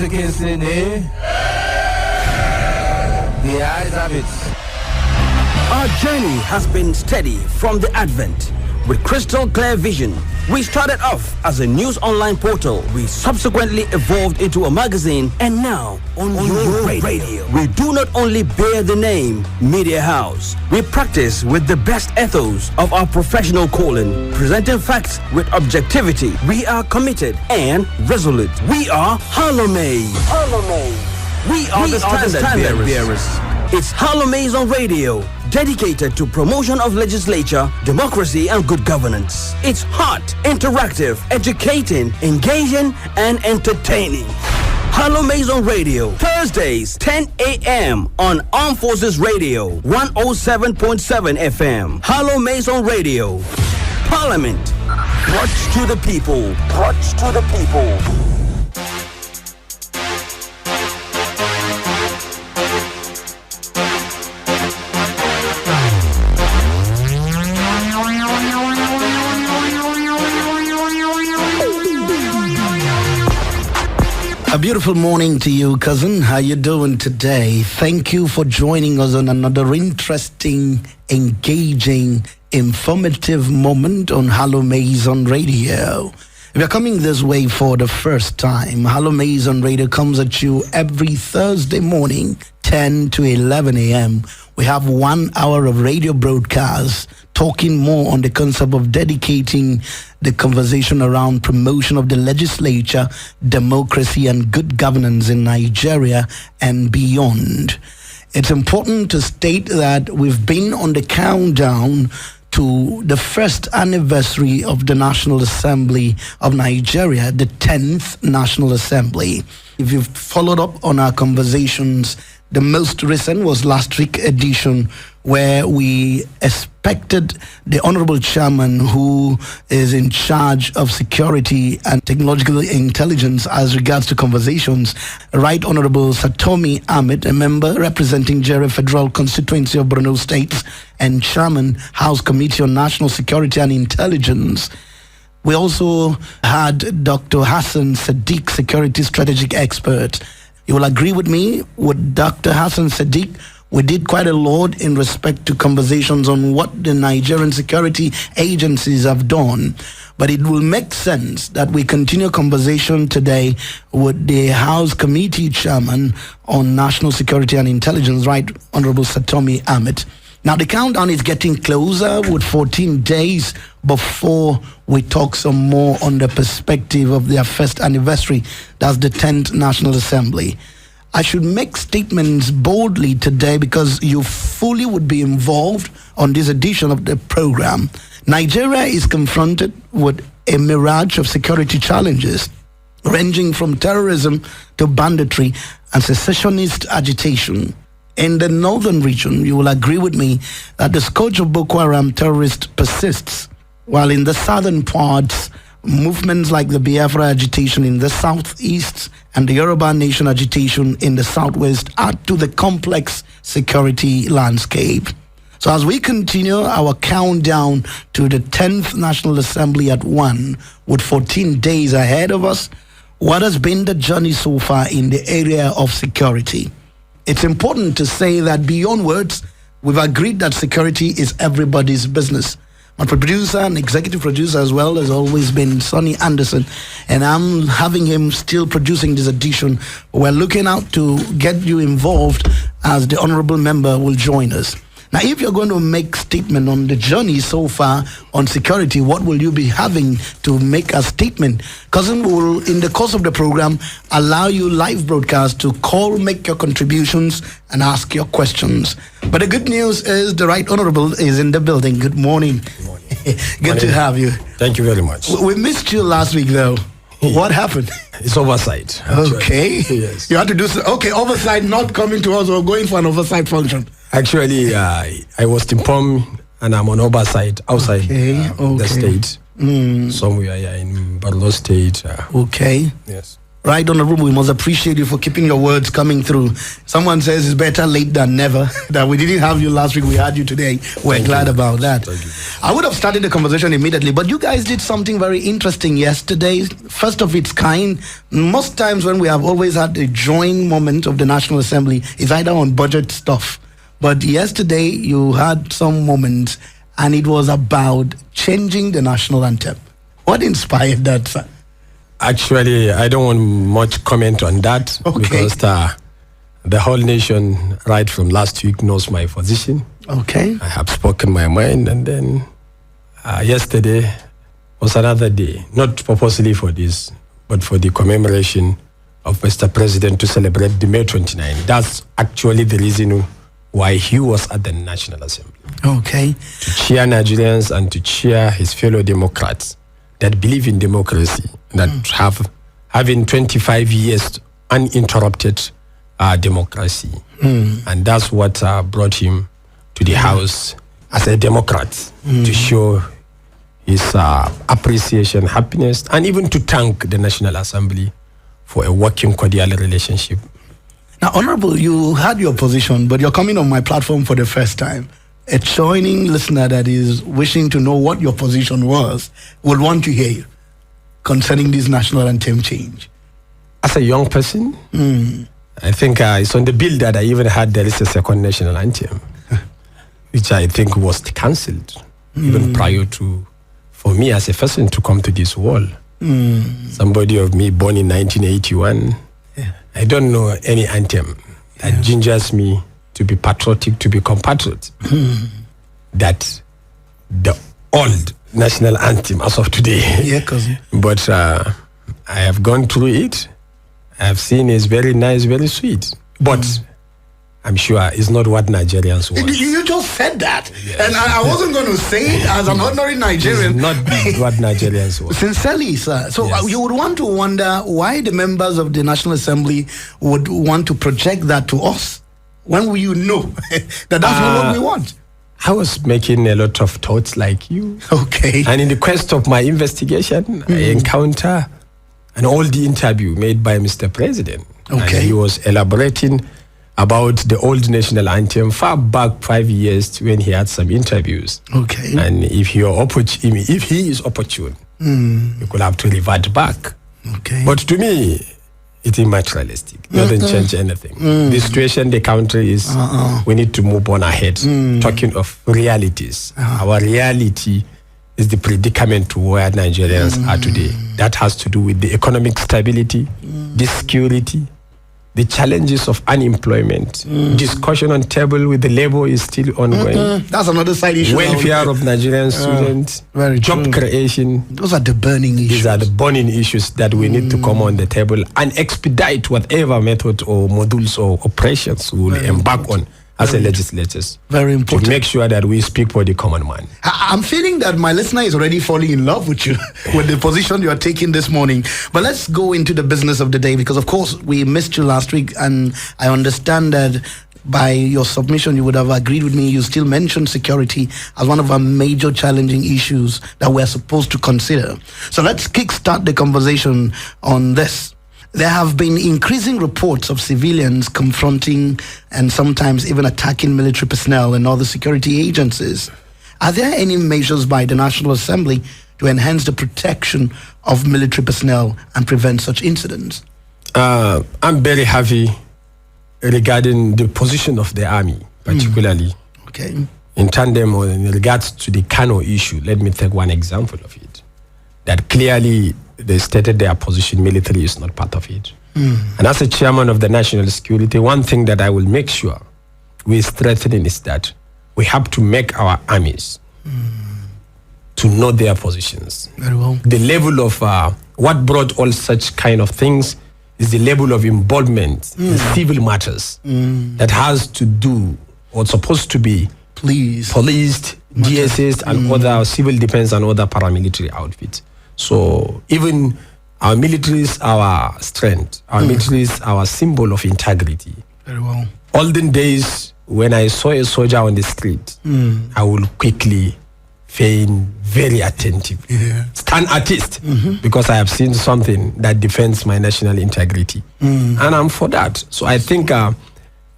against it, eh? The eyes have it. Our journey has been steady from the advent. With crystal clear vision, we started off as a news online portal. We subsequently evolved into a magazine, and now on your radio. We do not only bear the name Media House. We practice with the best ethos of our professional calling, presenting facts with objectivity. We are committed and resolute. We are HallowMace. We are the standard bearers. It's HallowMace on radio, dedicated to promotion of legislature, democracy, and good governance. It's hot, interactive, educating, engaging, and entertaining. HallowMace on radio, Thursdays, 10 a.m. on Armed Forces Radio, 107.7 FM. HallowMace on radio. Parliament. Brought to the people. Brought to the people. A beautiful morning to you, cousin. How you doing today? Thank you for joining us on another interesting, engaging, informative moment on HallowMace on radio. If you're coming this way for the first time, HallowMace on radio comes at you every Thursday morning, 10 to 11 a.m. We have 1 hour of radio broadcasts talking more on the concept of dedicating the conversation around promotion of the legislature, democracy, and good governance in Nigeria and beyond. It's important to state that we've been on the countdown to the first anniversary of the National Assembly of Nigeria, the 10th National Assembly. If you've followed up on our conversations, the most recent was last week's edition, where we expected the Honorable Chairman, who is in charge of security and technological intelligence as regards to conversations, Right Honorable Satomi Ahmed, a member representing Jere Federal Constituency of Borno State and Chairman, House Committee on National Security and Intelligence. We also had Dr. Hassan Sadiq, security strategic expert. You will agree with me, with Dr. Hassan Sadiq, we did quite a lot in respect to conversations on what the Nigerian security agencies have done. But it will make sense that we continue conversation today with the House Committee Chairman on National Security and Intelligence, Right Honorable Satomi Ahmed. Now, the countdown is getting closer with 14 days before we talk some more on the perspective of their first anniversary. That's the 10th National Assembly. I should make statements boldly today because you fully would be involved on this edition of the program. Nigeria is confronted with a mirage of security challenges, ranging from terrorism to banditry and secessionist agitation. In the northern region, you will agree with me that the scourge of Boko Haram terrorists persists, while in the southern parts, movements like the Biafra agitation in the southeast and the Yoruba Nation agitation in the southwest add to the complex security landscape. So as we continue our countdown to the 10th National Assembly at 1, with 14 days ahead of us, what has been the journey so far in the area of security? It's important to say that beyond words, we've agreed that security is everybody's business. My producer and executive producer as well has always been Sonny Anderson, and I'm having him still producing this edition. We're looking out to get you involved as the honorable member will join us. Now, if you're going to make statement on the journey so far on security, what will you be having to make a statement? Cousin will, in the course of the program, allow you live broadcast to call, make your contributions, and ask your questions. But the good news is the Right Honorable is in the building. Good morning. Good morning. Good to have you. Thank you very much. We missed you last week, though. What happened? It's oversight. Actually. Okay. Yes. You had to do okay. Oversight, not coming to us or going for an oversight function. Actually, I was informed, and I'm on oversight outside the state, somewhere in Borno State. Okay. Yes. Right, Honorable, we must appreciate you for keeping your words coming through. Someone says it's better late than never. That we didn't have you last week, we had you today. We're glad about that. I would have started the conversation immediately, but you guys did something very interesting yesterday. First of its kind. Most times when we have always had a joint moment of the National Assembly, it's either on budget stuff. But yesterday you had some moments, and it was about changing the national anthem. What inspired that, sir? Actually, I don't want much comment on that because the whole nation, right from last week, knows my position. Okay. I have spoken my mind, and then yesterday was another day, not purposely for this, but for the commemoration of Mr. President to celebrate the May 29. That's actually the reason why he was at the National Assembly. Okay. To cheer Nigerians and to cheer his fellow Democrats that believe in democracy, that having 25 years uninterrupted democracy. And that's what brought him to the House as a Democrat, to show his appreciation, happiness, and even to thank the National Assembly for a working cordial relationship. Now, Honorable, you had your position, but you're coming on my platform for the first time. A joining listener that is wishing to know what your position was will want to hear you concerning this national anthem change. As a young person, I think it's on the bill that I even had there is a second national anthem, which I think was cancelled even prior to, for me as a person to come to this world. Somebody of me born in 1981, I don't know any anthem that gingers me to be patriotic, to be compatriot, that the old national anthem as of today. Yeah, cousin. But I have gone through it. I have seen it's very nice, very sweet. But I'm sure it's not what Nigerians want. You just said that. Yes. And I wasn't going to say it as an ordinary Nigerian. It's not what Nigerians want. Sincerely, sir. So Yes. you would want to wonder why the members of the National Assembly would want to project that to us. When will you know that that's not what we want? I was making a lot of thoughts like you. Okay. And in the quest of my investigation, I encounter an old interview made by Mr. President. Okay. And he was elaborating about the old national anthem far back 5 years when he had some interviews. Okay. And if he is opportune, you could have to revert back. Okay. But to me, it's immaterialistic. It doesn't change anything. The situation the country is, we need to move on ahead. Talking of realities, our reality is the predicament to where Nigerians are today. That has to do with the economic stability, the security, the challenges of unemployment. Discussion on table with the labor is still ongoing. That's another side issue. Welfare of Nigerian students, very job true. creation. Those are the burning issues. These are the burning issues that we need to come on the table and expedite whatever method or modules or operations we will embark on as a legislators. Very important. To make sure that we speak for the common man. I'm feeling that my listener is already falling in love with you, with the position you are taking this morning. But let's go into the business of the day, because of course we missed you last week, and I understand that by your submission you would have agreed with me. You still mentioned security as one of our major challenging issues that we're supposed to consider. So let's kickstart the conversation on this. There have been increasing reports of civilians confronting and sometimes even attacking military personnel and other security agencies. Are there any measures by the National Assembly to enhance the protection of military personnel and prevent such incidents? I'm very happy regarding the position of the army, particularly in tandem or in regards to the Kano issue. Let me take one example of it. That clearly they stated their position, military is not part of it. And as a chairman of the national security, one thing that I will make sure we strengthen is that we have to make our armies to know their positions. Very well. The level of what brought all such kind of things is the level of involvement in civil matters that has to do or supposed to be policed, DSS and other civil defense and other paramilitary outfits. So even our military is our strength. Our military is our symbol of integrity. Very well. Olden days, when I saw a soldier on the street, I would quickly feign very attentive, stand artist, because I have seen something that defends my national integrity, and I'm for that. So I think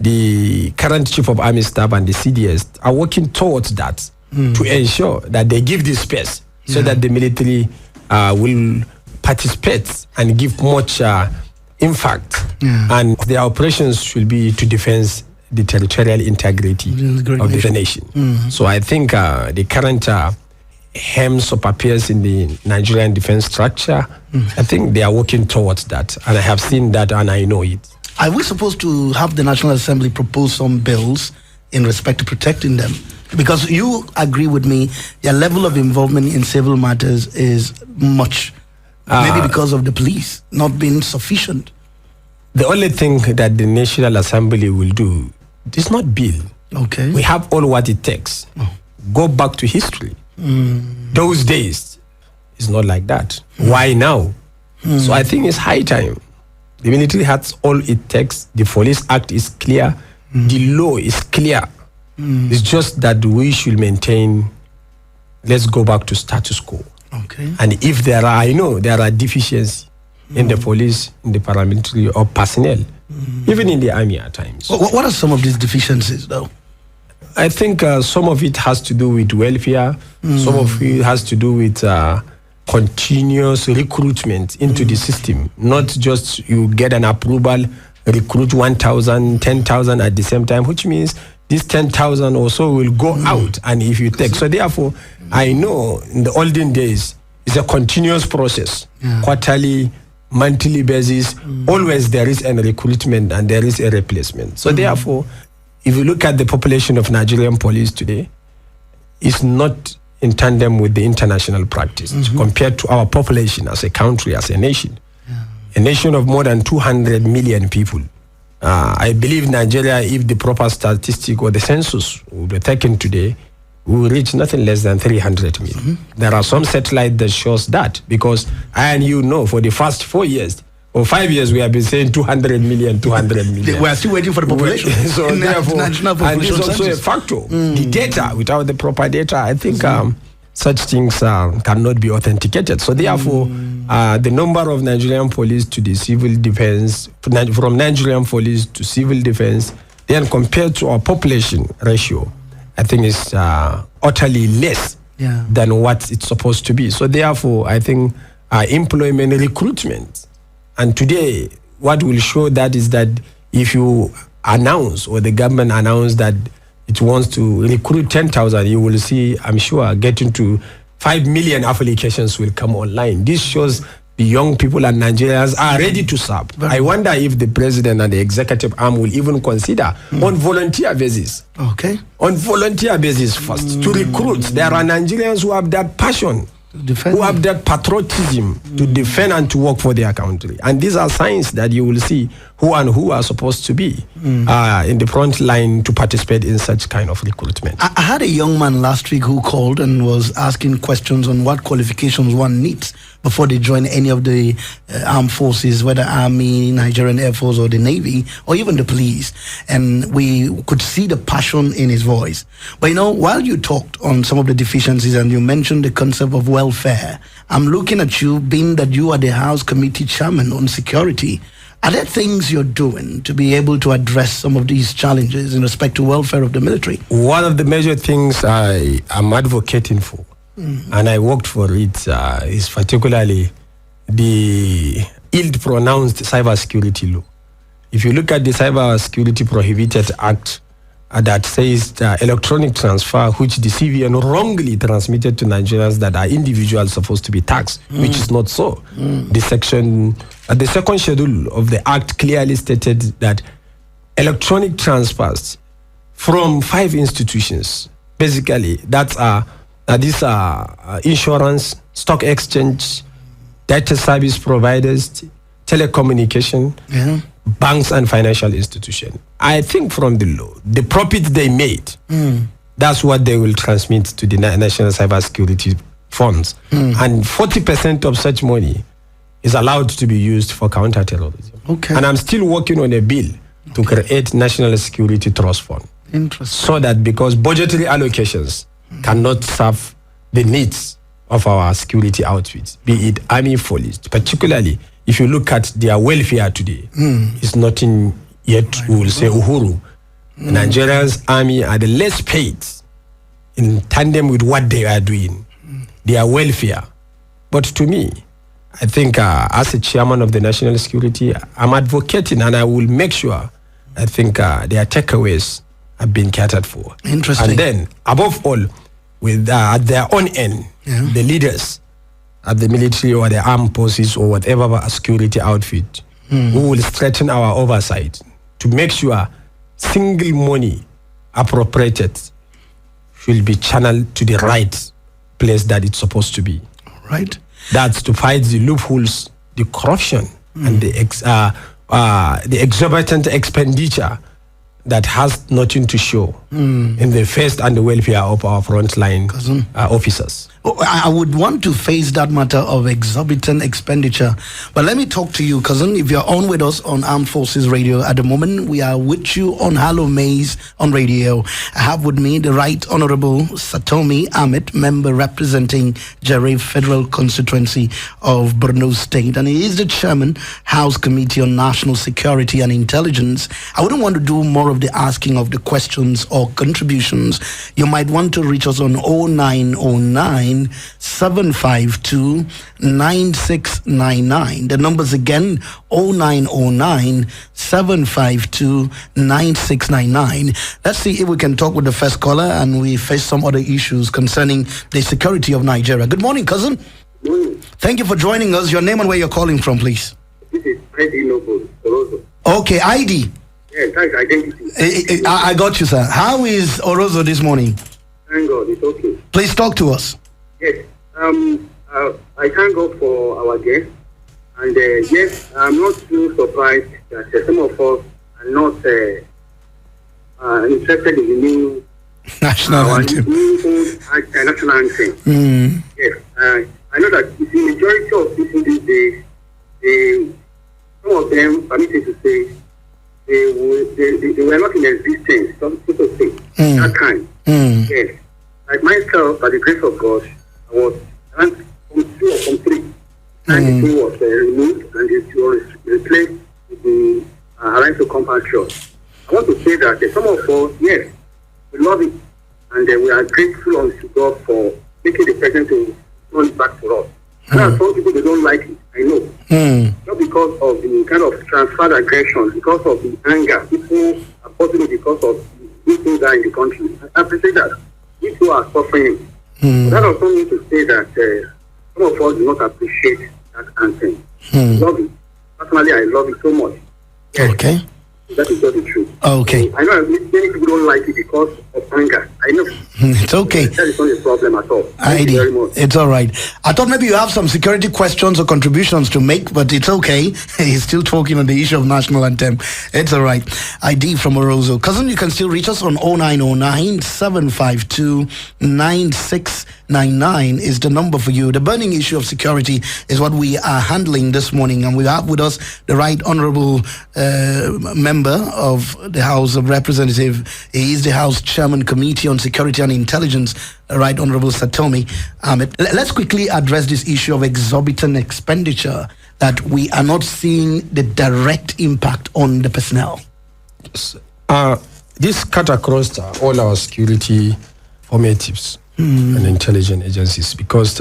the current Chief of Army Staff and the CDS are working towards that to ensure that they give this space so that the military will participate and give much impact, and their operations should be to defend the territorial integrity of the nation. So I think the current hems of appears in the Nigerian defense structure, I think they are working towards that, and I have seen that and I know it. Are we supposed to have the National Assembly propose some bills in respect to protecting them? Because you agree with me, their level of involvement in civil matters is much. Maybe because of the police not being sufficient. The only thing that the National Assembly will do is not bill. Okay. We have all what it takes. Go back to history. Those days, it's not like that. Why now? So I think it's high time. The military has all it takes. The Police Act is clear. The law is clear. It's just that we should maintain, let's go back to status quo. Okay. And if there are, I know there are deficiencies in the police, in the paramilitary or personnel, even in the army at times. What are some of these deficiencies though? I think some of it has to do with welfare. Some of it has to do with continuous recruitment into the system. Not just you get an approval, recruit 1,000, 10,000 at the same time, which means this 10,000 or so will go out. And if you take, so therefore, I know in the olden days, it's a continuous process, quarterly, monthly basis. Always there is a recruitment and there is a replacement. So therefore, if you look at the population of Nigerian police today, it's not in tandem with the international practice compared to our population as a country, as a nation. A nation of more than 200 million people. I believe Nigeria, if the proper statistic or the census will be taken today, we will reach nothing less than 300 million. There are some satellites that shows that, because I and you know for the first 4 years or 5 years we have been saying 200 million, 200 million. We are still waiting for the population. So therefore, and this is also a factor. The data, without the proper data, I think such things cannot be authenticated. So therefore, the number of Nigerian police to the civil defense, from Nigerian police to civil defense, then compared to our population ratio, I think it's utterly less than what it's supposed to be. So therefore, I think employment recruitment, and today what will show that is that if you announce, or the government announce that it wants to recruit 10,000, you will see, I'm sure, getting to 5 million applications will come online. This shows the young people and Nigerians are ready to serve. I wonder if the president and the executive arm will even consider on volunteer basis. Okay. On volunteer basis first, to recruit. There are Nigerians who have that passion, who have that patriotism to defend and to work for their country. And these are signs that you will see who and who are supposed to be in the front line to participate in such kind of recruitment. I had a young man last week who called and was asking questions on what qualifications one needs before they join any of the armed forces, whether Army, Nigerian Air Force, or the Navy, or even the police. And we could see the passion in his voice. But you know, while you talked on some of the deficiencies and you mentioned the concept of welfare, I'm looking at you, being that you are the House Committee Chairman on Security. Are there things you're doing to be able to address some of these challenges in respect to welfare of the military? One of the major things I am advocating for, and I worked for it, is particularly the ill-pronounced cybersecurity law. If you look at the Cybersecurity Prohibited Act, that says electronic transfer, which the CVN wrongly transmitted to Nigerians that are individuals supposed to be taxed, which is not so. The second schedule of the Act clearly stated that electronic transfers from 5 institutions, basically, these are insurance, stock exchange, data service providers, telecommunication, banks and financial institutions. I think from the law, the profit they made, that's what they will transmit to the National Cybersecurity Funds. And 40% of such money is allowed to be used for counterterrorism. Okay. And I'm still working on a bill to create National Security Trust Fund. Interesting. So that, because budgetary allocations cannot serve the needs of our security outfits, be it army, police, particularly if you look at their welfare today, it's nothing yet, we will say, Uhuru. Nigeria's army are the less paid in tandem with what they are doing, their welfare. But to me, I think as a chairman of the national security, I'm advocating and I will make sure, I think their takeaways have been catered for. Interesting. And then, above all, with at their own end, the leaders at the military or the armed forces or whatever security outfit, who will strengthen our oversight to make sure single money appropriated should be channeled to the right place that it's supposed to be. Right. That's to fight the loopholes, the corruption, and the exorbitant expenditure that has nothing to show in the first and the welfare of our frontline officers. I would want to face that matter of exorbitant expenditure. But let me talk to you, cousin. If you're on with us on Armed Forces Radio at the moment, we are with you on HallowMace on radio. I have with me the Right Honorable Satomi Ahmed, member representing Jere Federal Constituency of Borno State. And he is the chairman, House Committee on National Security and Intelligence. I wouldn't want to do more of the asking of the questions or contributions. You might want to reach us on 0909 752 9699. The numbers again, 0909 752 9699. Let's see if we can talk with the first caller and we face some other issues concerning the security of Nigeria. Good morning, cousin. Good morning. Thank you for joining us. Your name and where you're calling from, please. This is ID Noble, Orozo. Okay, ID. Yeah, that's identity. I got you, sir. How is Orozo this morning? Thank God, it's okay. Please talk to us. Yes, I thank God for our guest. And yes, I'm not too surprised that some of us are not interested in the new national anthem. National anthem. Yes, I know that the majority of people these days, some of them, permit me to say, they were not in existence, so to say, that time. Yes. Like myself, by the grace of God, I was ranked from 2 or from 3. And the 2 was removed and it was replaced with the right to compound shot. I want to say that some of us, yes, we love it. And we are grateful unto God for making the president to turn it back to us. And there are some people, they don't like it, I know. Not because of the kind of transferred aggression, because of the anger. People are possibly because of the things that are in the country. I appreciate that. People are suffering. But that also means to say that some of us do not appreciate that anthem. I love it. Personally, I love it so much. Yes. Okay. That is just the truth. Okay. I know many people don't like it because of anger. I know. It's okay. That is not a problem at all. Thank you very much. It's all right. I thought maybe you have some security questions or contributions to make, but it's okay. He's still talking on the issue of national anthem. It's all right. ID from Orozo. Cousin, you can still reach us on 0909 752 9699 is the number for you. The burning issue of security is what we are handling this morning, and we have with us the Right Honorable member of the House of Representatives. He is the House Chairman Committee on Security and Intelligence, Right Honorable Satomi Ahmed. Let's quickly address this issue of exorbitant expenditure that we are not seeing the direct impact on the personnel. This cut across all our security formatives and intelligence agencies because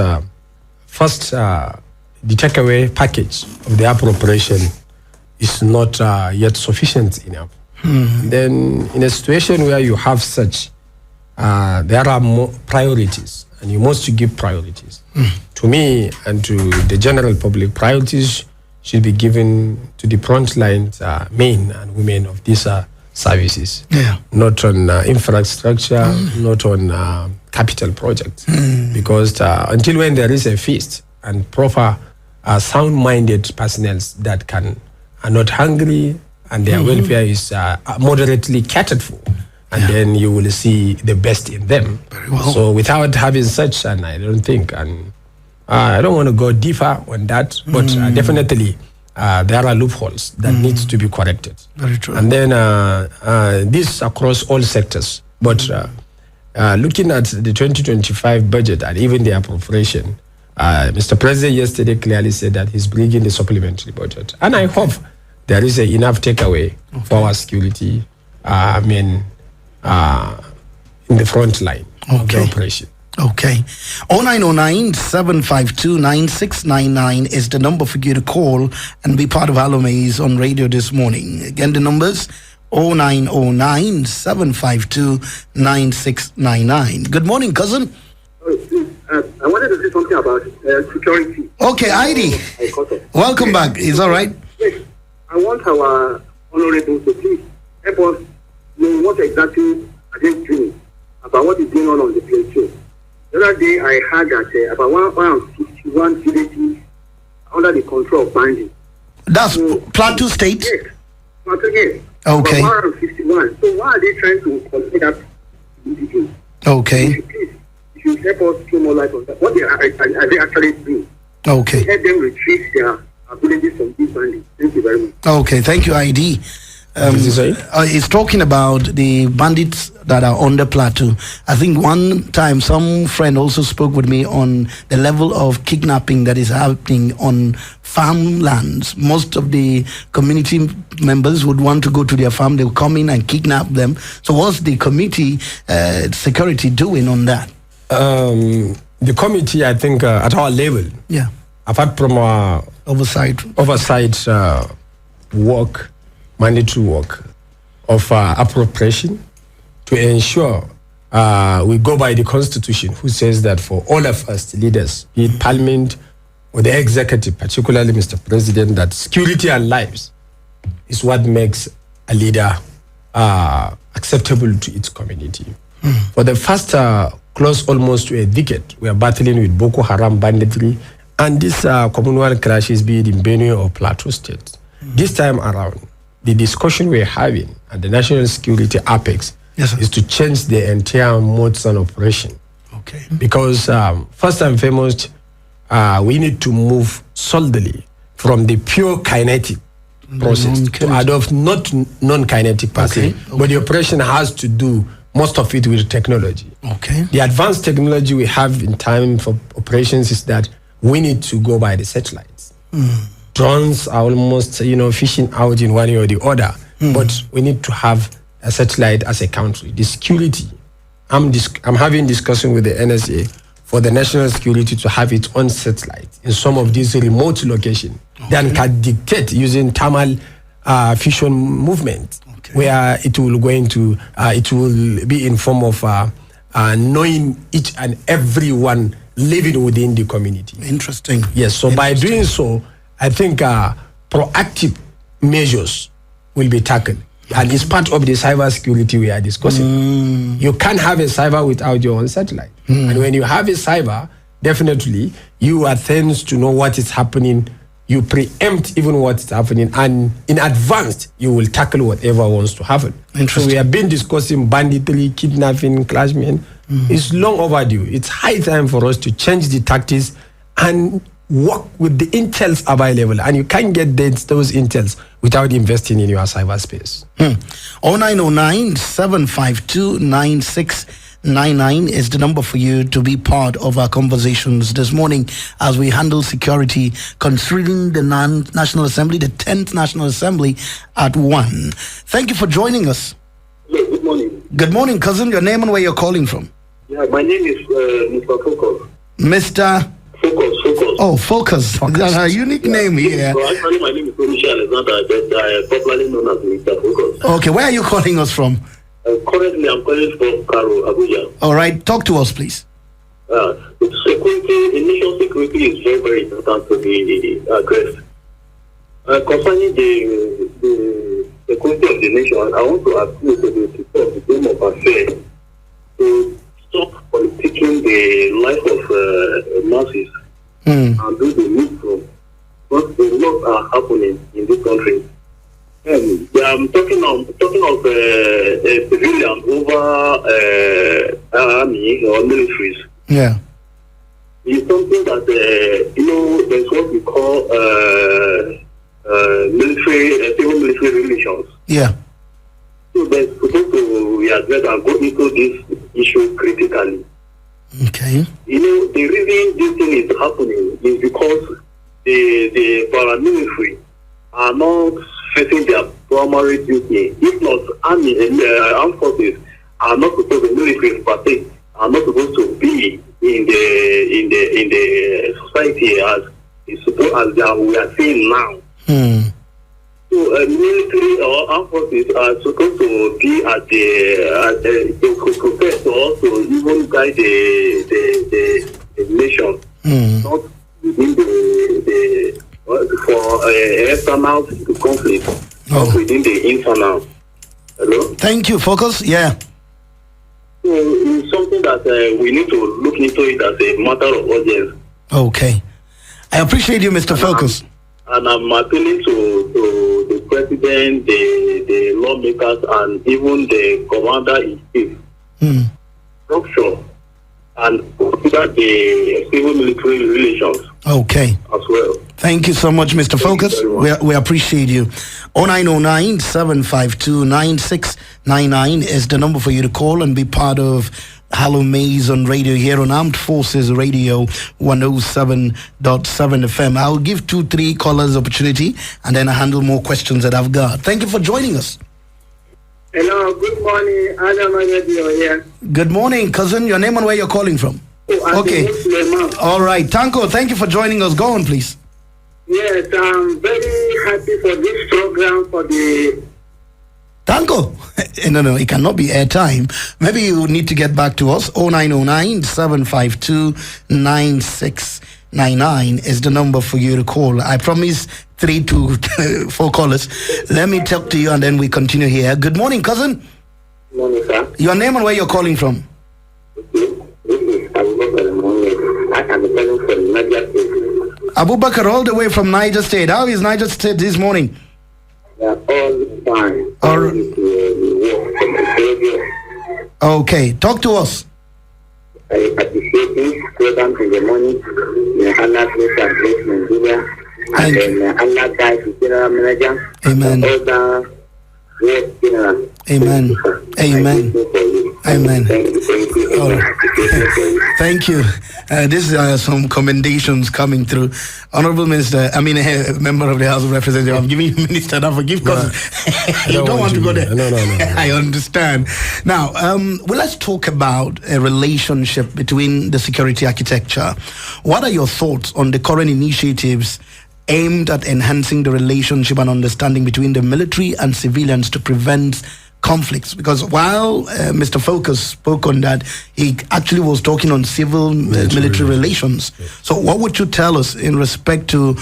first, the takeaway package of the appropriation is not yet sufficient enough. Then in a situation where you have such, there are more priorities and you must give priorities. To me and to the general public, priorities should be given to the frontline men and women of these services, not on infrastructure, not on capital projects. Because until when there is a feast and proper sound-minded personnel that are not hungry and their welfare is moderately catered for, and then you will see the best in them. So without having such, and I don't think, and I don't want to go deeper on that, but definitely there are loopholes that needs to be corrected. Very true. And then this across all sectors. But looking at the 2025 budget and even the appropriation, Mr. President yesterday clearly said that he's bringing the supplementary budget. And I hope there is enough takeaway for our security, in the front line of the operation. Okay. 0909-752-9699 is the number for you to call and be part of HallowMace on radio this morning. Again, the numbers 0909-752-9699. Good morning, cousin. I wanted to say something about security. Okay, Heidi. Welcome back. Is all right? Yes. I want our honorable to please help us know what exactly are they doing about what is going on the plateau. The other day, I heard that about 151 villages under the control of bandits. That's Plateau State? Yes. Plateau, yes. Okay. About 151. So why are they trying to control that individual? Okay. Please, you should help us throw more light on that. What are they actually doing? Okay. Help them retrieve their abilities from these bandits. Thank you very much. Okay, thank you, ID. He's talking about the bandits that are on the plateau. I think one time some friend also spoke with me on the level of kidnapping that is happening on farmlands. Most of the community members would want to go to their farm. They will come in and kidnap them. So what's the committee security doing on that? The committee, I think, at our level, apart from our oversight work, mandatory work of appropriation, to ensure we go by the Constitution, who says that for all of us, the leaders, be it Parliament or the executive, particularly Mr. President, that security and lives is what makes a leader acceptable to its community. For the first close almost to a decade, we are battling with Boko Haram banditry and these communal clashes, be it in Benue or Plateau State. This time around, the discussion we're having at the National Security Apex is to change the entire modes and operation. Okay. Because first and foremost, we need to move solidly from the pure kinetic process to adopt not non-kinetic per se, but the operation has to do most of it with technology. Okay. The advanced technology we have in time for operations is that we need to go by the satellites. Drones are almost, fishing out in one way or the other, but we need to have a satellite as a country. The security, I'm having discussion with the NSA for the national security to have its own satellite in some of these remote locations that can dictate using thermal fusion movement, where it will be in form of knowing each and everyone living within the community. Interesting. Yes, so by doing so, I think proactive measures will be tackled. And it's part of the cyber security we are discussing. You can't have a cyber without your own satellite. And when you have a cyber, definitely you are tends to know what is happening. You preempt even what is happening. And in advance, you will tackle whatever wants to happen. So we have been discussing banditry, kidnapping, clashment. It's long overdue. It's high time for us to change the tactics and work with the intels available, and you can't get those intels without investing in your cyberspace. 0909-752-9699 is the number for you to be part of our conversations this morning as we handle security considering the National Assembly, the 10th National Assembly at 1. Thank you for joining us. Yes, good morning. Good morning, cousin. Your name and where you're calling from? Yeah, my name is Mr. Focus. Mr. Focus. Oh, Focus. That's a unique name here. So actually, my name is Michelle Alexander, but I am popularly known as Mr. Focus. Okay, where are you calling us from? Currently, I'm calling from Karo, Abuja. All right, talk to us, please. Security, initial security is very, very important to be addressed. Concerning the security of the nation, I want to appeal to the people of the Dome of Affairs to stop politicking the life of masses and do the needful. But a lot are happening in this country. I'm talking of a civilian over army or militaries. Yeah. It's something that, there's what we call civil military relations. Yeah. So there's supposed to, we address and go into this issue critically. Okay. The reason this thing is happening is because the paramilitary are not facing their primary duty. If not, army and armed forces are not supposed to, military per se, are not supposed to be in the society as we are seeing now. So military or armed forces are supposed to be at to protect or also even guide the nation, not within for external conflict, not within the internal. Hello? Thank you. Focus. Yeah. So it's something that we need to look into it as a matter of urgency. Okay. I appreciate you, Mr. Focus. And I'm appealing to the president, the lawmakers, and even the commander-in-chief structure and consider the civil-military relations. Okay. As well. Thank you so much, Mr. Focus. We appreciate you. 0909-752-9699 is the number for you to call and be part of HallowMace on radio here on Armed Forces Radio 107.7 FM. I'll give 2-3 callers opportunity and then I handle more questions that I've got. Thank you for joining us. Hello, good morning. Adam here. Good morning, cousin. Your name and where you're calling from? Okay. All right. Tanko, thank you for joining us. Go on, please. Yes, I'm very happy for this program for the... Tanko? No, it cannot be airtime. Maybe you need to get back to us. 0909-752-9699 is the number for you to call. I promise 3 to 4 callers. Let me talk to you and then we continue here. Good morning, cousin. Good morning, sir. Your name and where you're calling from? Abubakar, all the way from Niger State. How is Niger State this morning? All fine. Okay, talk to us. I appreciate this program in the morning. May Allah bless and bless Nigeria. And then Allah guide the general manager. Amen. And all the general. Amen. Amen. Amen. Thank you. These are some commendations coming through. Honorable Minister, member of the House of Representatives, I'm giving you Minister, now forgive because you don't want to go there. No. I understand. Now, let's talk about a relationship between the security architecture. What are your thoughts on the current initiatives aimed at enhancing the relationship and understanding between the military and civilians to prevent conflicts? Because while Mr. Focus spoke on that, he actually was talking on civil military relations. Yes. So what would you tell us in respect to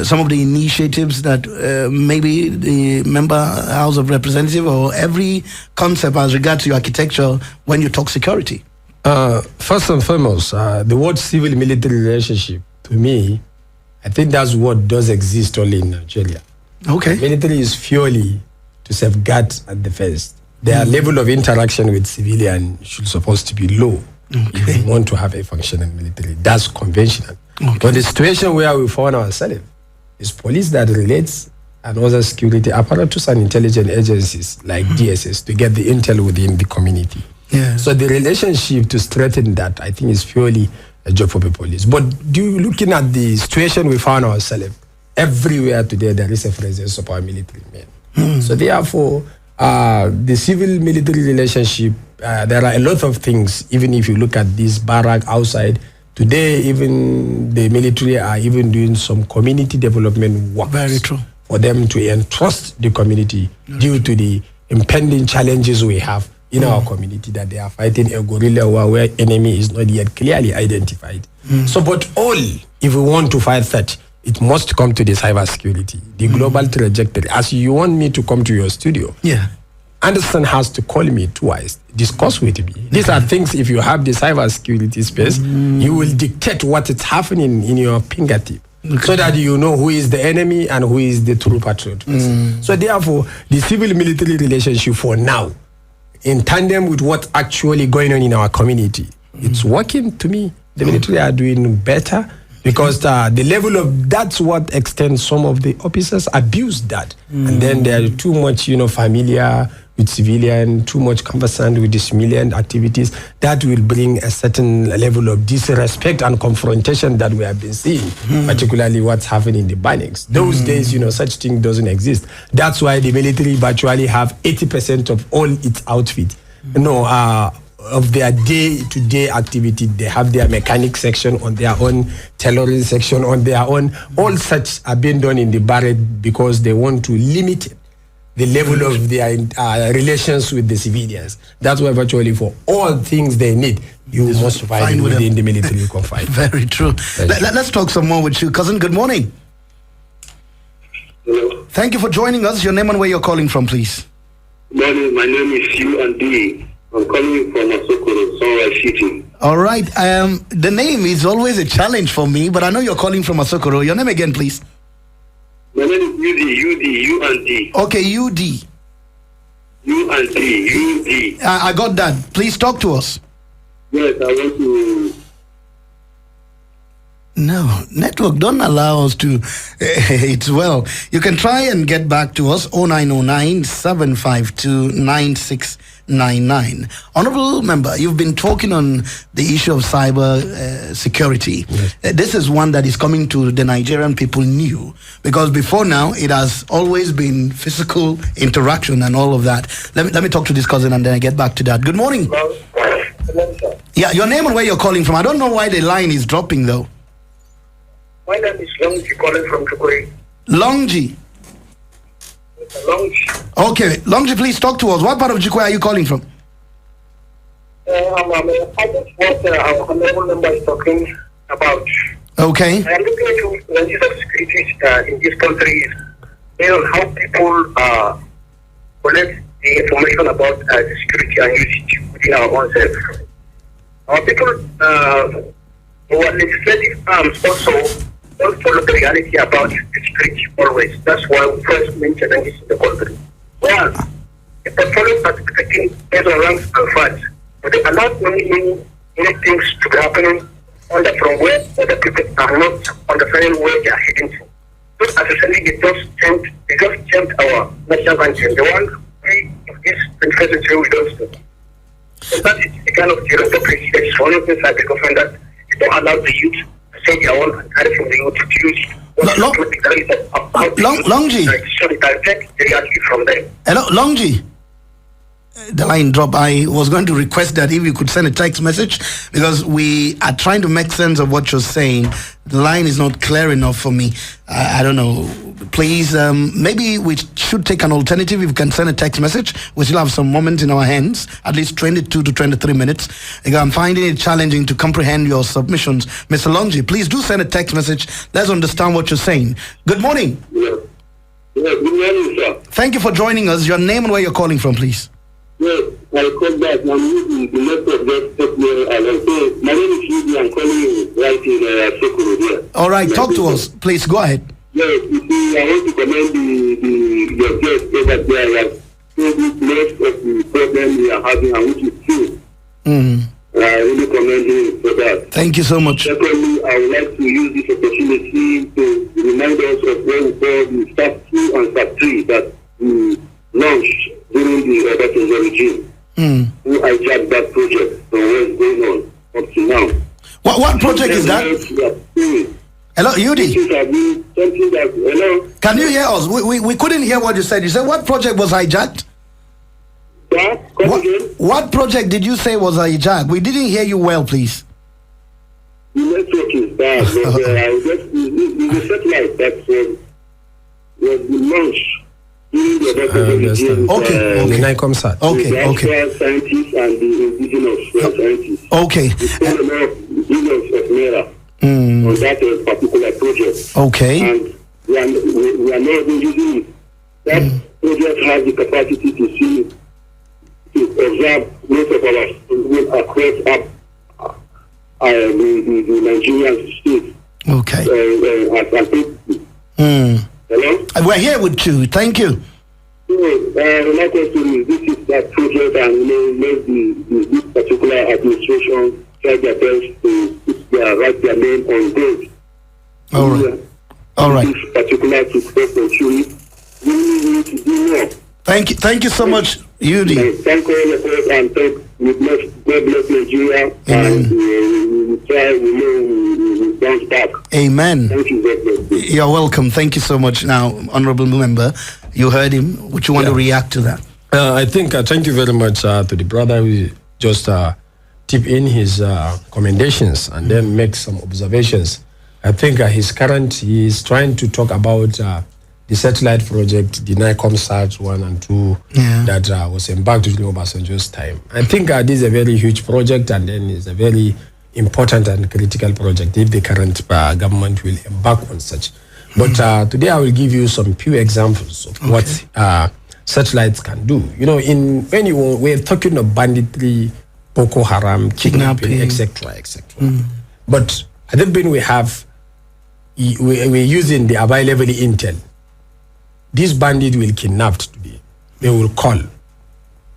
some of the initiatives that maybe the member House of Representatives or every concept as regards to your architecture when you talk security? First and foremost, the word civil-military relationship, to me, I think that's what does exist only in Nigeria. Okay. Military is purely to safeguard and defense. Their level of interaction with civilian should supposed to be low if we want to have a functioning military. That's conventional. But the situation where we found ourselves is police that relates and other security apparatus and intelligence agencies like DSS to get the intel within the community. Yeah. So the relationship to strengthen that, I think, is purely a job for the police. But looking at the situation we found ourselves, everywhere today there is a presence of our military men. So therefore, the civil-military relationship, there are a lot of things, even if you look at this barrack outside, today even the military are even doing some community development work. Very true. For them to entrust the community due to the impending challenges we have in our community, that they are fighting a guerrilla war where enemy is not yet clearly identified. So, but all, if we want to fight that, it must come to the cybersecurity, the global trajectory. As you want me to come to your studio, Anderson has to call me twice, discuss with me. These are things, if you have the cybersecurity space, you will dictate what is happening in your fingertip. So that you know who is the enemy and who is the true patriot person. So therefore, the civil-military relationship for now, in tandem with what's actually going on in our community, it's working to me. The military are doing better because the level of, that's what extends some of the officers abuse that. And then they are too much, familiar with civilian, too much conversant with the civilian activities, that will bring a certain level of disrespect and confrontation that we have been seeing, particularly what's happening in the Banics. Those days, such thing doesn't exist. That's why the military virtually have 80% of all its outfit. Of their day-to-day activity, they have their mechanic section on their own, tailoring section on their own. All such are being done in the barrack because they want to limit the level of their relations with the civilians. That's why virtually for all things they need, you must find it within the military confine. Very true. Let's talk some more with you. Cousin, good morning. Hello. Thank you for joining us. Your name and where you're calling from, please. Morning, my name is U&D. I'm calling from Asokoro, Sunrise City. All right. The name is always a challenge for me, but I know you're calling from Asokoro. Your name again, please. My name is U&D. Okay, UD. U&D. I got that. Please talk to us. Yes, I want to... No, network don't allow us to. It's well. You can try and get back to us 0909 752 9699. Honorable member, you've been talking on the issue of cyber security. Yes. This is one that is coming to the Nigerian people new, because before now it has always been physical interaction and all of that. Let me talk to this cousin and then I get back to that. Good morning. Hello, sir. Yeah, your name and where you're calling from. I don't know why the line is dropping though. My name is Longji, calling from Chukuri. Longji. Longji. Okay, Longji, please talk to us. What part of Jukwe are you calling from? I just what our honorable member is talking about. Okay. I am looking into the use of security in this country based on how people collect the information about the security and use it within our own self. Our people who are legislative arms also don't follow the reality about the security always. That's why we first mentioned this in the country. Well, the portfolio are taking based on ranks and facts, but they allow many things to be happening on the from where other people are not understanding where they are heading to. Not necessarily they just changed our national anthem. The one we in this 21st century we don't do. So that is the kind of bureaucracy that is one of the things I think often that they don't allow the youth to say their own and carry from the youth to choose Longji. So they can take the reality from them. Hello, Longji. The line dropped. I was going to request that if you could send a text message, because we are trying to make sense of what you're saying. The line is not clear enough for me. I don't know. Please, maybe we should take an alternative. If you can send a text message, we still have some moments in our hands, at least 22 to 23 minutes. I'm finding it challenging to comprehend your submissions. Mr. Longji, please do send a text message. Let's understand what you're saying. Good morning. Yeah, good morning, sir. Thank you for joining us. Your name and where you're calling from, please. Yes, I called back. I'm using the network just took me. So my name is Yubi. I'm calling you right in Sokoro here. All right, talk to us. Please, go ahead. Yes, you see, I want to commend your guest over there. Like, so most of the problem we are having, and which is true. I really commend him for that. Thank you so much. Secondly, I would like to use this opportunity to remind us of what we call the SAT 2 and SAT 3 that we launched during the Obasanjo regime, who hijacked that project from what's going on up to now. What project is that? Hello, Yudi. Hello? Can you hear us? We couldn't hear what you said. You said what project was hijacked? What project did you say was hijacked? We didn't hear you well, please. The network is bad, but the satellite that was launched during the Obasanjo regime. Okay. The NICOMSAT. Okay. The scientists and the indigenous scientists. Okay. We spent a lot of billions of naira on that particular project. Okay. And we are not even using it. That project has the capacity to observe most of our people across the Nigerian state. Okay. Hello? We're here with you. Thank you. So, my question is, this is that project, and make this particular administration try their best to write their name on gold. All right. This particular to opportunity, we need to do more. Thank you so much. You do. Thank all of us and thank God bless Nigeria. Amen. And we try, we bounce back. Amen. Thank you, God bless you. You're welcome. Thank you so much. Now, Honorable Member, you heard him. Would you want to react to that? I think thank you very much to the brother who just tip in his commendations and then make some observations. I think he is trying to talk about the satellite project, the NICOMSAT 1 and 2 that was embarked during Obasanjo's time. I think this is a very huge project, and then it's a very important and critical project if the current government will embark on such. But today I will give you some few examples of what satellites can do. You know, when we're talking of banditry, Boko Haram, kidnapping, etc., etc. But I think when we're using the available intel, this bandit will kidnap today. They will call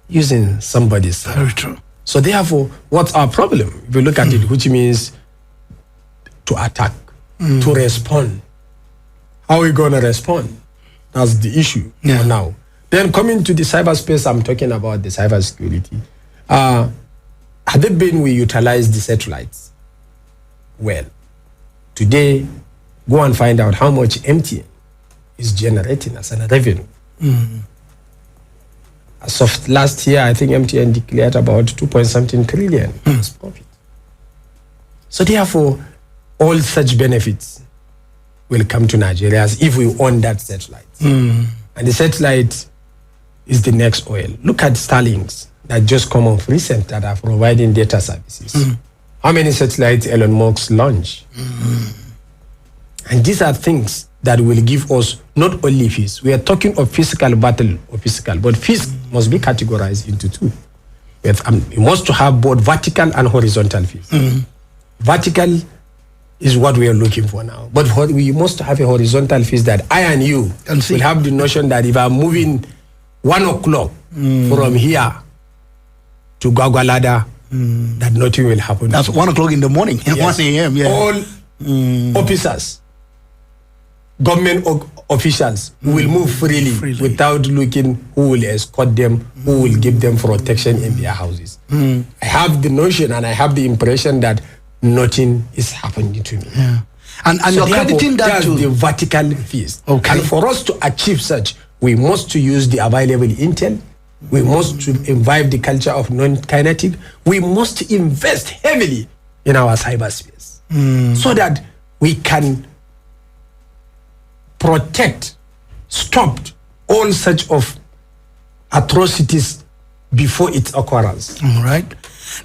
using somebody's. Very true. So therefore, what's our problem? If you look at it, which means to attack, to respond. How are we going to respond? That's the issue for now. Then coming to the cyberspace, I'm talking about the cybersecurity. Had it been we utilize the satellites well, today, go and find out how much MTN is generating as a revenue. As of last year, I think MTN declared about 2.something trillion as profit. So therefore, all such benefits will come to Nigeria as if we own that satellite. And the satellite is the next oil. Look at Starlinks that just come off recent that are providing data services. How many satellites Elon Musk launched? And these are things that will give us not only peace. We are talking of physical battle or physical, but peace must be categorized into two. We must have both vertical and horizontal peace. Vertical is what we are looking for now. But we must have a horizontal peace that I and you will have the notion that if I'm moving 1 o'clock from here to Gwagwalada, that nothing will happen. That's 1 o'clock in the morning, 1 a.m. Yeah. All officers, government officials will move freely without looking who will escort them, who will give them protection in their houses. I have the notion and I have the impression that nothing is happening to me. Yeah. And so you're crediting that to the vertical fees. Okay. And for us to achieve such, we must to use the available intel. We must to imbibe the culture of non-kinetic. We must invest heavily in our cyberspace so that we can protect, stop all such of atrocities before its occurrence. All right.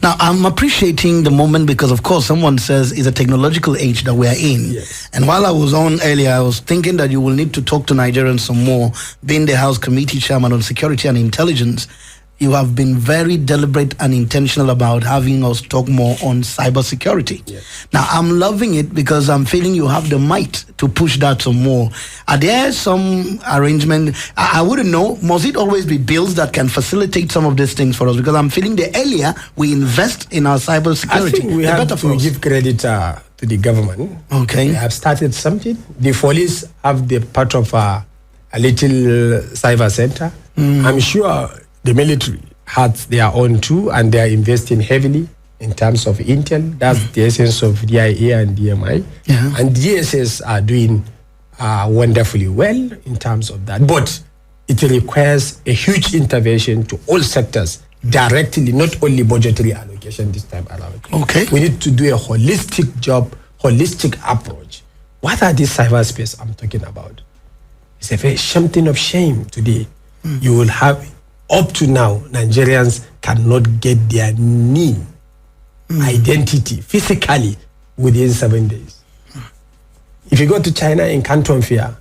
Now, I'm appreciating the moment because, of course, someone says it's a technological age that we are in. Yes. And while I was on earlier, I was thinking that you will need to talk to Nigerians some more. Being the House Committee Chairman on Security and Intelligence, you have been very deliberate and intentional about having us talk more on cybersecurity. Yes. Now, I'm loving it because I'm feeling you have the might to push that some more. Are there some arrangement? I wouldn't know. Must it always be bills that can facilitate some of these things for us? Because I'm feeling the earlier we invest in our cybersecurity, I think we the have better for to us. give credit to the government. Okay. They have started something. The police have the part of a little cyber center. I'm sure the military has their own too, and they are investing heavily in terms of intel. That's the essence of DIA and DMI. Yeah. And DSS are doing wonderfully well in terms of that. But it requires a huge intervention to all sectors directly, not only budgetary allocation this time around. Okay. We need to do a holistic job, holistic approach. What are these cyberspace I'm talking about? It's a very something of shame today. You will have, up to now, Nigerians cannot get their name, identity, physically within 7 days. If you go to China in Canton Fair,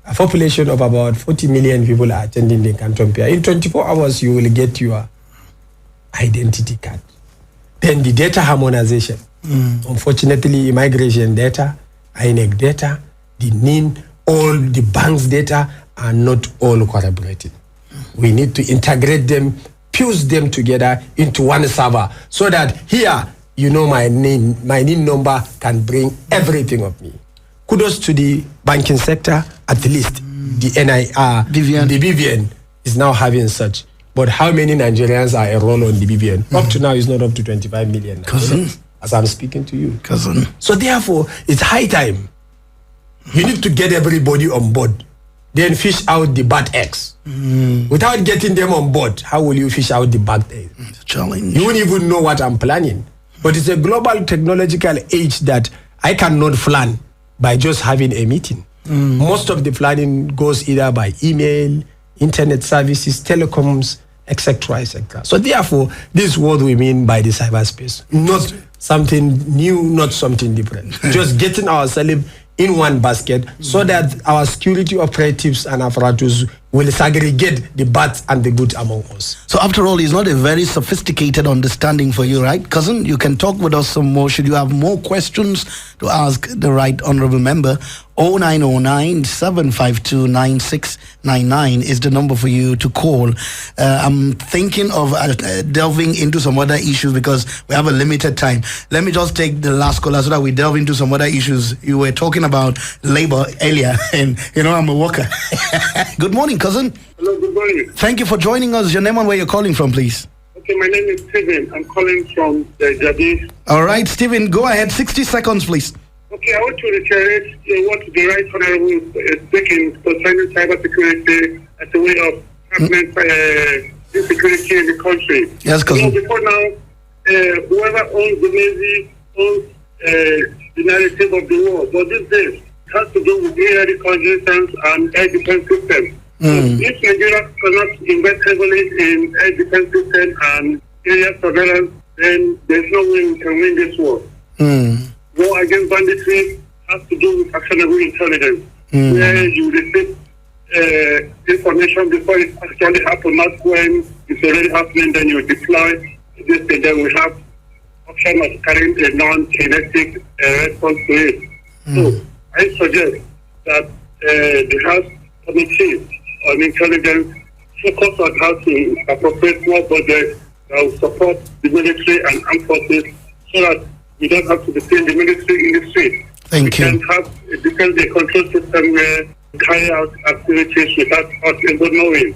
a population of about 40 million people are attending the Canton Fair. In 24 hours, you will get your identity card. Then the data harmonization. Unfortunately, immigration data, INEC data, the NIN, all the bank's data are not all corroborated. We need to integrate them, fuse them together into one server so that here, you know, my NIN number can bring everything of me. Kudos to the banking sector, at least the the BVN is now having such. But how many Nigerians are enrolled on the BVN? Up to now, it's not up to 25 million. Cousin. As I'm speaking to you. Cousin. So therefore, it's high time. You need to get everybody on board. Then fish out the bad eggs. Without getting them on board, how will you fish out the bad eggs? It's a challenge. You won't even know what I'm planning. But it's a global technological age that I cannot plan by just having a meeting. Most of the planning goes either by email, internet services, telecoms, etc., etc. So therefore, this is what we mean by the cyberspace. Not something new, not something different. Just getting ourselves in one basket so that our security operatives and apparatus will segregate the bad and the good among us. So after all, it's not a very sophisticated understanding for you, right, cousin? You can talk with us some more. Should you have more questions to ask the right honorable member, 0909-752-9699 is the number for you to call. I'm thinking of delving into some other issues because we have a limited time. Let me just take the last caller so that we delve into some other issues. You were talking about labor earlier, and you know I'm a worker. Good morning, cousin. Hello, good morning. Thank you for joining us. Your name and where you're calling from, please. Okay, my name is Steven. I'm calling from Jadi. All right, Stephen, go ahead. 60 seconds, please. Okay, I want to reiterate what the right honorable is speaking concerning cybersecurity as a way of handling insecurity in the country. Yes, cousin. Before now, whoever owns the Navy owns the narrative of the war. But these days, it has to do with air reconnaissance and air defense systems. If Nigeria cannot invest heavily in air defense systems and area surveillance, then there's no way we can win this war. War against banditry has to do with actionable intelligence, where you receive information before it actually happens, not when it's already happening, then you deploy this, and then we have option of carrying a non-kinetic response to it. So I suggest that the House Committee on Intelligence focus on how to appropriate more budget that will support the military and armed forces so that we don't have to depend the military in the street. Thank you. We can have a defense control system where we carry out activities without us even knowing.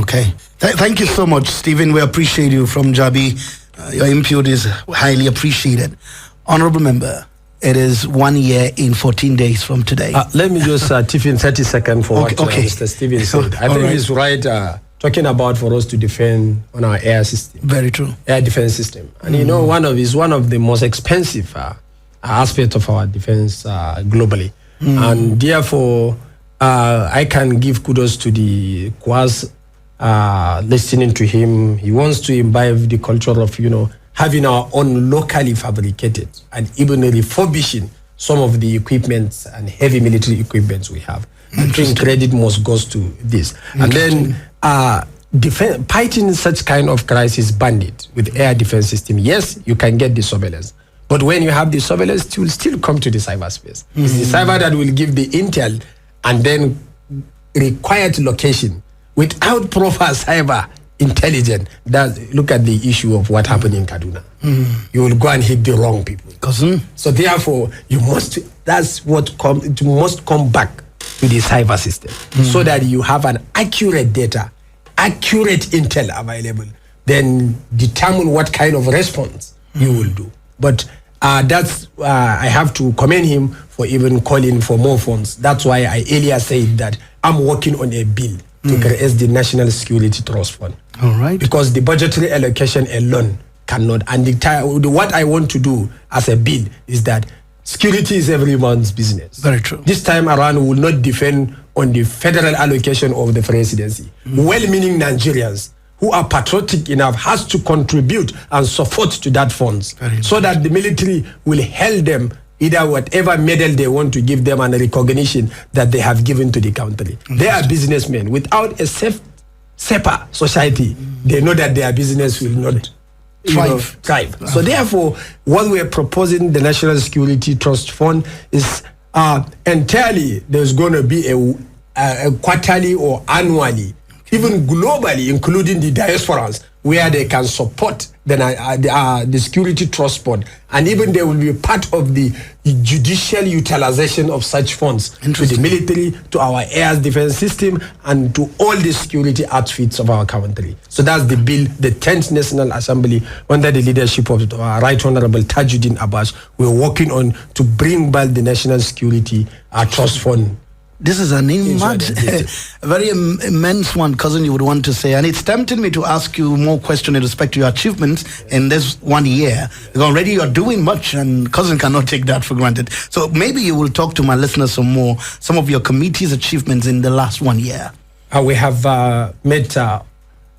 Okay. Thank you so much, Stephen. We appreciate you from Jabi. Your input is highly appreciated. Honorable member, it is 1 year in 14 days from today. Let me just tip in 30 seconds for what Mr. Stephen said. I think he's right talking about for us to defend on our air system. Very true. Air defense system. And you know, one of the most expensive aspects of our defense globally. And therefore, I can give kudos to the Kwaz listening to him. He wants to imbibe the culture of, having our own locally fabricated and even refurbishing some of the equipment and heavy military equipments we have. I think credit must goes to this. And then fighting such kind of crisis bandit with air defense system, yes, you can get the surveillance. But when you have the surveillance, it will still come to the cyberspace. It's the cyber that will give the intel and then required location without proper cyber intelligence. Look at the issue of what happened in Kaduna. You will go and hit the wrong people. So therefore, it must come back to the cyber system so that you have an accurate data, accurate intel available, then determine what kind of response you will do. But I have to commend him for even calling for more funds. That's why I earlier said that I'm working on a bill to create the National Security Trust Fund. All right. Because the budgetary allocation alone cannot. And what I want to do as a bill is that security is everyone's business. Very true. This time around, we will not depend on the federal allocation of the presidency. Well-meaning Nigerians who are patriotic enough has to contribute and support to that funds so that the military will help them either whatever medal they want to give them and a recognition that they have given to the country. They are businessmen. Without a SEPA society, they know that their business will not thrive. So therefore, what we are proposing, the National Security Trust Fund, is entirely there's going to be a quarterly or annually even globally, including the diasporans, where they can support the security trust fund, and even they will be part of the judicial utilization of such funds to the military, to our air defense system, and to all the security outfits of our country. So that's the bill, the 10th National Assembly, under the leadership of Right Honorable Tajuddin Abbas, we're working on to bring back the National Security Trust Fund. This is an a very immense one, cousin, you would want to say. And it's tempting me to ask you more questions in respect to your achievements in this 1 year. Because already you're doing much, and cousin cannot take that for granted. So maybe you will talk to my listeners some of your committee's achievements in the last 1 year. We have made a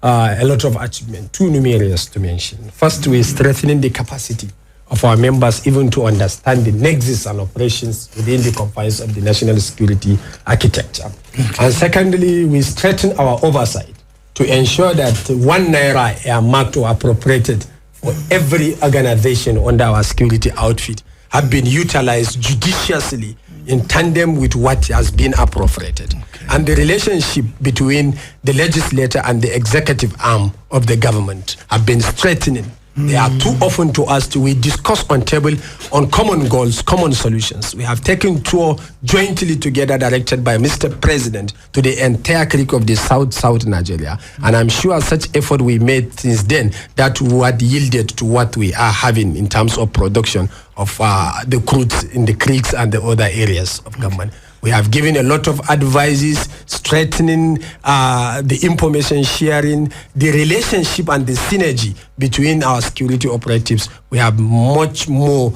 lot of achievements, too numerous to mention. First, we're strengthening the capacity of our members even to understand the nexus and operations within the confines of the national security architecture. Okay. And secondly, we strengthen our oversight to ensure that 1 naira earmarked or appropriated for every organization under our security outfit have been utilized judiciously in tandem with what has been appropriated. Okay. And the relationship between the legislature and the executive arm of the government have been strengthening. They are too often to us we discuss on table on common goals, common solutions. We have taken tour jointly together directed by Mr. President to the entire creek of the South Nigeria. And I'm sure such effort we made since then, that what yielded to what we are having in terms of production of the crudes in the creeks and the other areas of government. We have given a lot of advices, strengthening the information sharing, the relationship and the synergy between our security operatives. We have much more,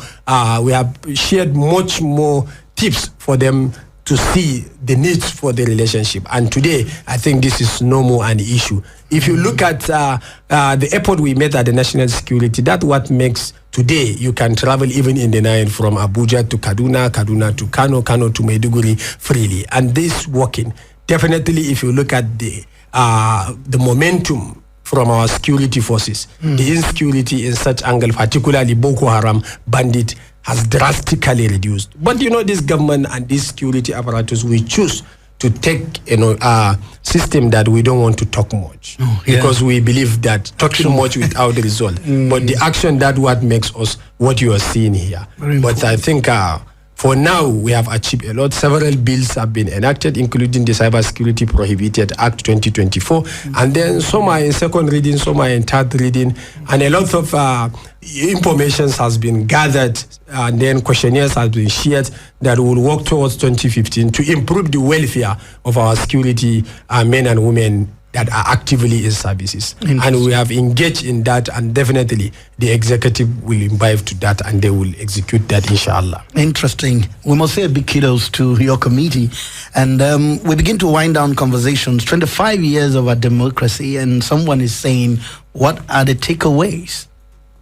we have shared much more tips for them to see the needs for the relationship. And today, I think this is no more an issue. If you look at the effort we made at the national security, that's what makes today you can travel even in the night from Abuja to Kaduna, Kaduna to Kano, Kano to Maiduguri freely. And this working, definitely if you look at the momentum from our security forces, the insecurity in such angle, particularly Boko Haram bandit, has drastically reduced. But you know, this government and this security apparatus, we choose to take a system that we don't want to talk much, because we believe that talking much without the result, but the action, that what makes us what you are seeing here. But I think for now we have achieved a lot. Several bills have been enacted, including the Cybersecurity Prohibited Act 2024, and then some are in second reading, some are in third reading, and a lot of information has been gathered, and then questionnaires have been shared that will work towards 2015 to improve the welfare of our security men and women that are actively in services. And we have engaged in that, and definitely the executive will imbibe to that, and they will execute that, inshallah. Interesting. We must say a big kudos to your committee. And we begin to wind down conversations. 25 years of our democracy, and someone is saying, what are the takeaways?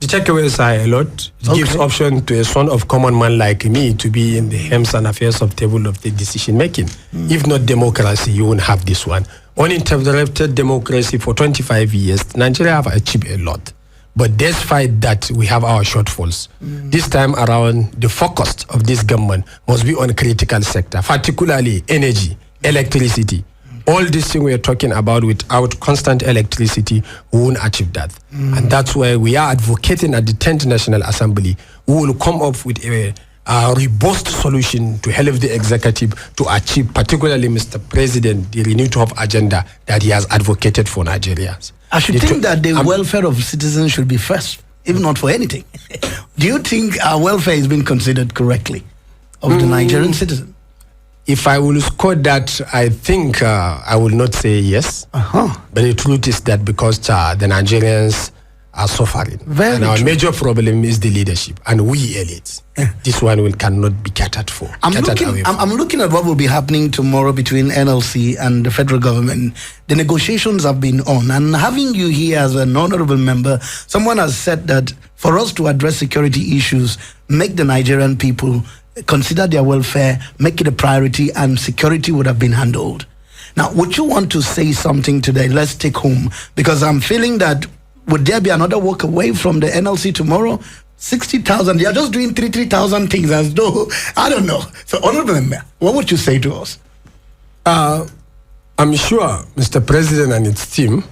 The takeaways are a lot. It gives option to a son of common man like me to be in the hems and affairs of table of the decision making. If not democracy, you won't have this one. Uninterrupted democracy for 25 years, Nigeria have achieved a lot. But despite that, we have our shortfalls. This time around, the focus of this government must be on critical sector, particularly energy, electricity. All these things we are talking about, without constant electricity, we won't achieve that. And that's why we are advocating at the 10th National Assembly. We will come up with a robust solution to help the executive to achieve, particularly Mr. President, the renewed hope agenda that he has advocated for Nigerians. I should think that the welfare of citizens should be first, if not for anything. Do you think our welfare is being considered correctly of the Nigerian citizen? If I will score that, I think I will not say yes. But the truth is that because the Nigerians are suffering. And our major problem is the leadership, and we elites. This one cannot be catered for. I'm looking at what will be happening tomorrow between NLC and the federal government. The negotiations have been on, and having you here as an honorable member, someone has said that for us to address security issues, make the Nigerian people consider their welfare, make it a priority, and security would have been handled. Now, would you want to say something today? Let's take home, because I'm feeling that would there be another walk away from the NLC tomorrow? 60,000, they are just doing 3,000 things as though, I don't know. So, honorable member, what would you say to us? I'm sure Mr. President and its team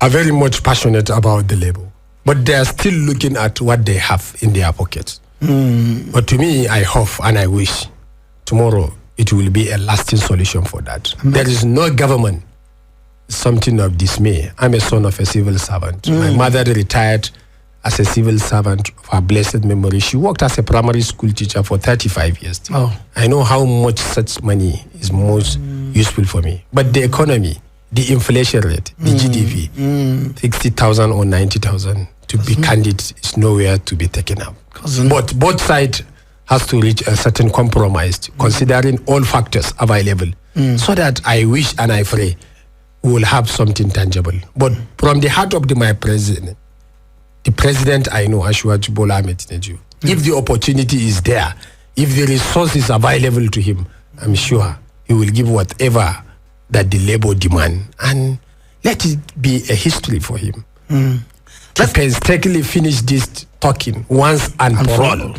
are very much passionate about the label, but they are still looking at what they have in their pockets. But to me, I hope and I wish tomorrow it will be a lasting solution for that. There is no government, something of dismay. I'm a son of a civil servant. My mother retired as a civil servant of her blessed memory. She worked as a primary school teacher for 35 years. I know how much such money is most useful for me. But the economy, the inflation rate, the GDP, 60,000 or 90,000, to be candid, is nowhere to be taken up. But both sides has to reach a certain compromise, considering all factors available, so that I wish and I pray we will have something tangible. But from the heart of my president, the president I know, Ashwaj Bola Ahmed Tinubu, if the opportunity is there, if the resource is available to him, I'm sure he will give whatever that the labor demand, and let it be a history for him. Let's painstakingly finish this talking once and for all.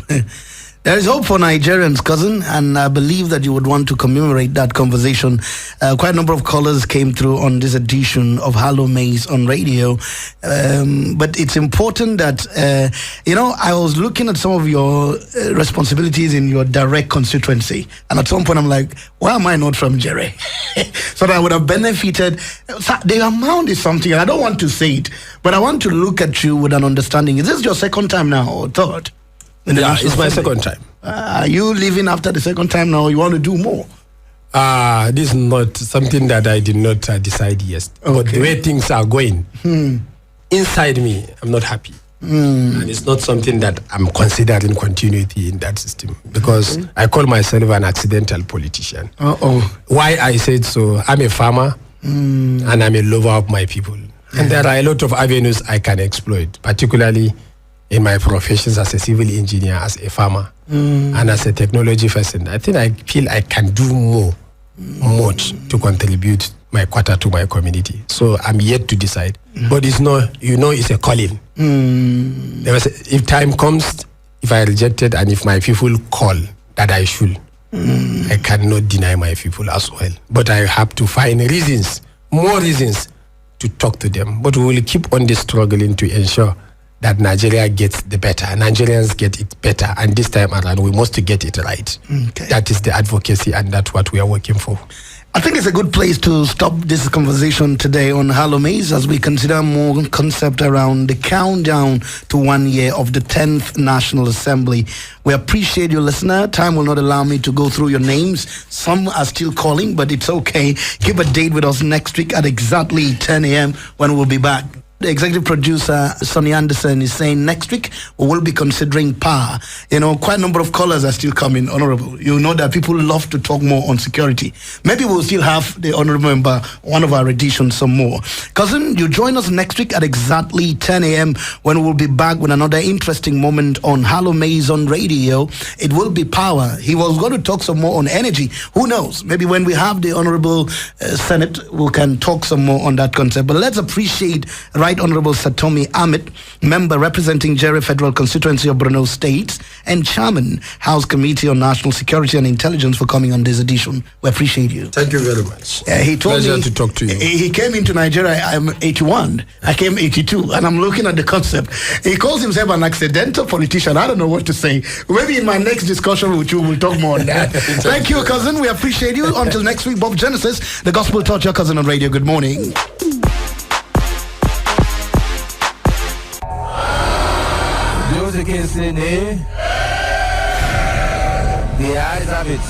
There is hope for Nigerians, cousin, and I believe that you would want to commemorate that conversation. Quite a number of callers came through on this edition of HallowMace on radio. But it's important that, I was looking at some of your responsibilities in your direct constituency. And at some point, I'm like, why am I not from Jerry? So that I would have benefited. The amount is something, I don't want to say it, but I want to look at you with an understanding. Is this your second time now or third? Yeah, it's my second time. Are you leaving after the second time now? You want to do more? This is not something that I did not decide yet. Okay. But the way things are going, inside me, I'm not happy. And it's not something that I'm considering continuity in that system, because I call myself an accidental politician. Why I said so? I'm a farmer and I'm a lover of my people. And there are a lot of avenues I can exploit, particularly in my professions as a civil engineer, as a farmer, and as a technology person. I feel I can do much to contribute my quota to my community. So I'm yet to decide. But it's not, it's a calling. If time comes, if I reject it, and if my people call that I should, I cannot deny my people as well. But I have to find more reasons to talk to them. But we will keep on struggling to ensure that Nigeria gets the better, Nigerians get it better, and this time around we must get it right. That is the advocacy, and that's what we are working for. I think it's a good place to stop this conversation today on HallowMace as we consider more concept around the countdown to 1 year of the 10th National Assembly. We appreciate you, listener. Time will not allow me to go through your names. Some are still calling, but it's okay. Keep a date with us next week at exactly 10 a.m. when we'll be back. The executive producer, Sonny Anderson, is saying next week we will be considering power. Quite a number of callers are still coming, Honorable. You know that people love to talk more on security. Maybe we'll still have the Honorable Member, one of our editions, some more. Cousin, you join us next week at exactly 10 a.m. when we'll be back with another interesting moment on HallowMace on radio. It will be power. He was going to talk some more on energy. Who knows? Maybe when we have the Honorable Senate, we can talk some more on that concept. But let's appreciate Right Honorable Satomi Ahmed, member representing Jerry Federal Constituency of Borno State, and Chairman, House Committee on National Security and Intelligence, for coming on this edition. We appreciate you. Thank you very much. He told Pleasure me to talk to you. He came into Nigeria, I'm 81. I came 82, and I'm looking at the concept. He calls himself an accidental politician. I don't know what to say. Maybe in my next discussion with you, we'll talk more on that. Thank you, cousin. We appreciate you. Until next week, Bob Genesis, the Gospel Touch, your cousin on radio. Good morning. The eyes have it.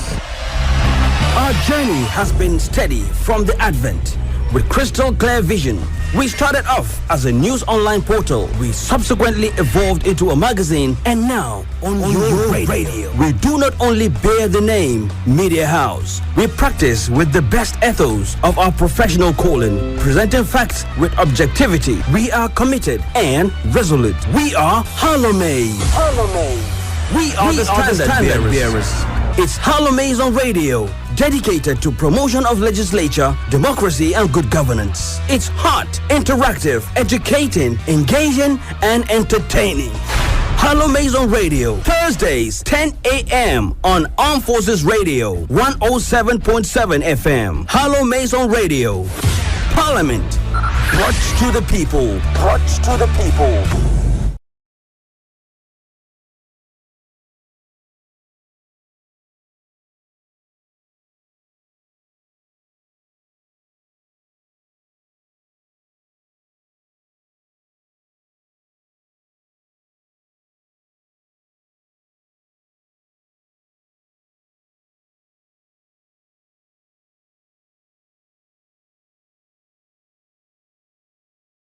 Our journey has been steady from the Advent. With crystal clear vision, we started off as a news online portal. We subsequently evolved into a magazine, and now on your radio. We do not only bear the name Media House. We practice with the best ethos of our professional calling, presenting facts with objectivity. We are committed and resolute. We are HallowMace. We are the standard bearers. It's HallowMace on radio, dedicated to promotion of legislature, democracy, and good governance. It's hot, interactive, educating, engaging, and entertaining. HallowMace on Radio, Thursdays, 10 a.m. on Armed Forces Radio, 107.7 FM. HallowMace on Radio. Parliament. Brought to the people. Brought to the people.